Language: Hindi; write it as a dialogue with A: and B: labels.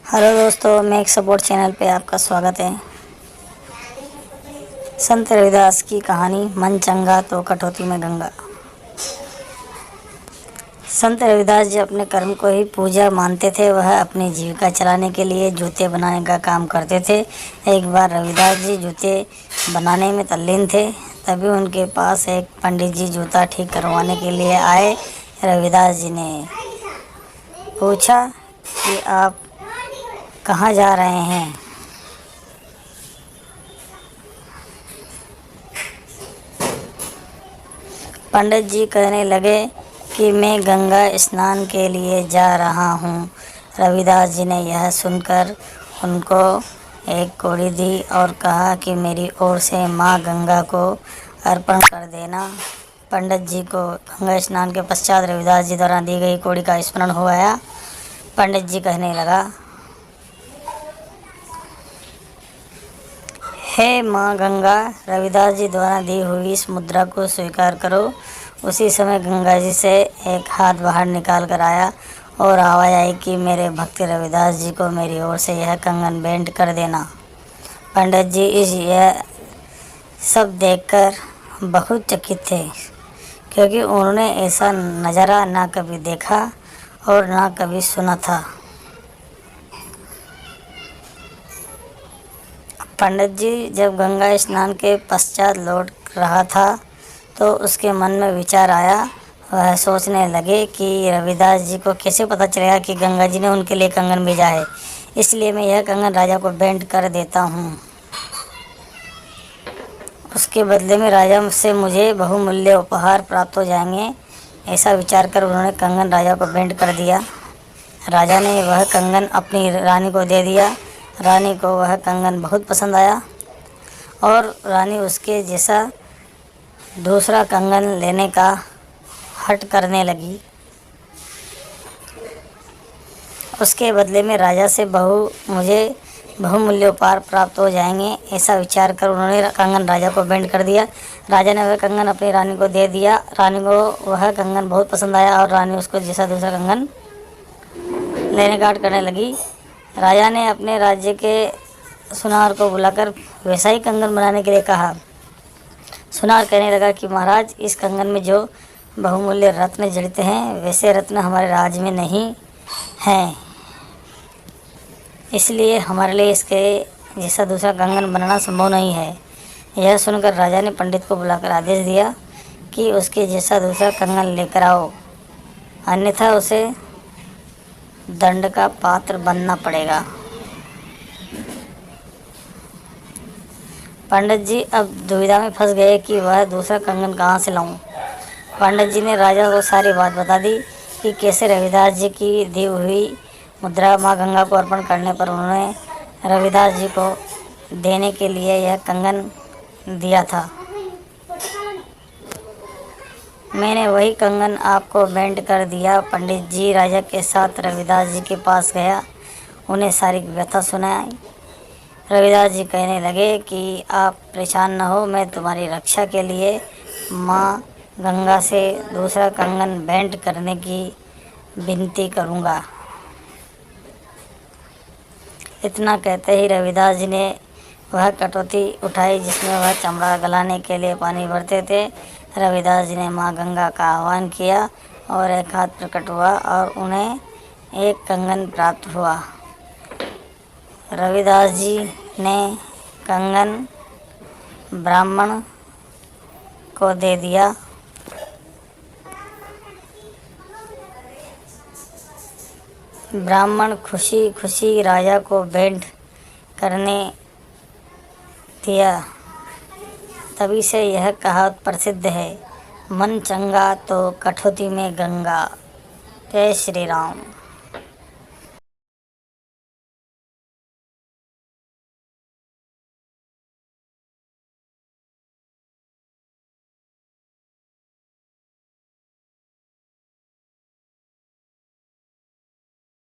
A: हेलो दोस्तों, मैं एक सपोर्ट चैनल पे आपका स्वागत है। संत रविदास की कहानी मन चंगा तो कटौती में गंगा। संत रविदास जी अपने कर्म को ही पूजा मानते थे। वह अपनी जीविका चलाने के लिए जूते बनाने का काम करते थे। एक बार रविदास जी जूते बनाने में तल्लीन थे, तभी उनके पास एक पंडित जी जूता ठीक करवाने के लिए आए। रविदास जी ने पूछा कि आप कहाँ जा रहे हैं? पंडित जी कहने लगे कि मैं गंगा स्नान के लिए जा रहा हूँ। रविदास जी ने यह सुनकर उनको एक कौड़ी दी और कहा कि मेरी ओर से माँ गंगा को अर्पण कर देना। पंडित जी को गंगा स्नान के पश्चात रविदास जी द्वारा दी गई कौड़ी का स्मरण हो आया। पंडित जी कहने लगा, हे माँ गंगा, रविदास जी द्वारा दी हुई इस मुद्रा को स्वीकार करो। उसी समय गंगा जी से एक हाथ बाहर निकाल कर आया और आवाज़ आई कि मेरे भक्त रविदास जी को मेरी ओर से यह कंगन भेंट कर देना। पंडित जी यह सब देखकर बहुत चकित थे, क्योंकि उन्होंने ऐसा नज़ारा ना कभी देखा और ना कभी सुना था। पंडित जी जब गंगा स्नान के पश्चात लौट रहा था तो उसके मन में विचार आया। वह सोचने लगे कि रविदास जी को कैसे पता चलेगा कि गंगा जी ने उनके लिए कंगन भेजा है, इसलिए मैं यह कंगन राजा को भेंट कर देता हूँ। उसके बदले में राजा से मुझे बहुमूल्य उपहार प्राप्त हो जाएंगे। ऐसा विचार कर उन्होंने कंगन राजा को भेंट कर दिया। राजा ने वह कंगन अपनी रानी को दे दिया। रानी को वह कंगन बहुत पसंद आया और रानी उसके जैसा दूसरा कंगन लेने का हट करने लगी। उसके बदले में राजा से मुझे बहुमूल्य उपहार प्राप्त हो जाएंगे। ऐसा विचार कर उन्होंने कंगन राजा को भेंट कर दिया। राजा ने वह कंगन अपनी रानी को दे दिया। रानी को वह कंगन बहुत पसंद आया और रानी उसको जैसा दूसरा कंगन लेने का हट करने लगी। राजा ने अपने राज्य के सुनार को बुलाकर वैसा ही कंगन बनाने के लिए कहा। सुनार कहने लगा कि महाराज, इस कंगन में जो बहुमूल्य रत्न जड़ित हैं, वैसे रत्न हमारे राज्य में नहीं हैं, इसलिए हमारे लिए इसके जैसा दूसरा कंगन बनाना संभव नहीं है। यह सुनकर राजा ने पंडित को बुलाकर आदेश दिया कि उसके जैसा दूसरा कंगन लेकर आओ, अन्यथा उसे दंड का पात्र बनना पड़ेगा। पंडित जी अब दुविधा में फंस गए कि वह दूसरा कंगन कहाँ से लाऊं। पंडित जी ने राजा को सारी बात बता दी कि कैसे रविदास जी की दी हुई मुद्रा माँ गंगा को अर्पण करने पर उन्होंने रविदास जी को देने के लिए यह कंगन दिया था। मैंने वही कंगन आपको भेंट कर दिया। पंडित जी राजा के साथ रविदास जी के पास गया, उन्हें सारी व्यथा सुनाई। रविदास जी कहने लगे कि आप परेशान न हो, मैं तुम्हारी रक्षा के लिए माँ गंगा से दूसरा कंगन भेंट करने की विनती करूँगा। इतना कहते ही रविदास जी ने वह कटौती उठाई जिसमें वह चमड़ा गलाने के लिए पानी भरते थे। रविदास जी ने माँ गंगा का आह्वान किया और एक हाथ प्रकट हुआ और उन्हें एक कंगन प्राप्त हुआ। रविदास जी ने कंगन ब्राह्मण को दे दिया। ब्राह्मण खुशी खुशी राजा को भेंट करने दिया। तभी से यह कहावत प्रसिद्ध है, मन चंगा तो कटौती में गंगा। जय श्री राम।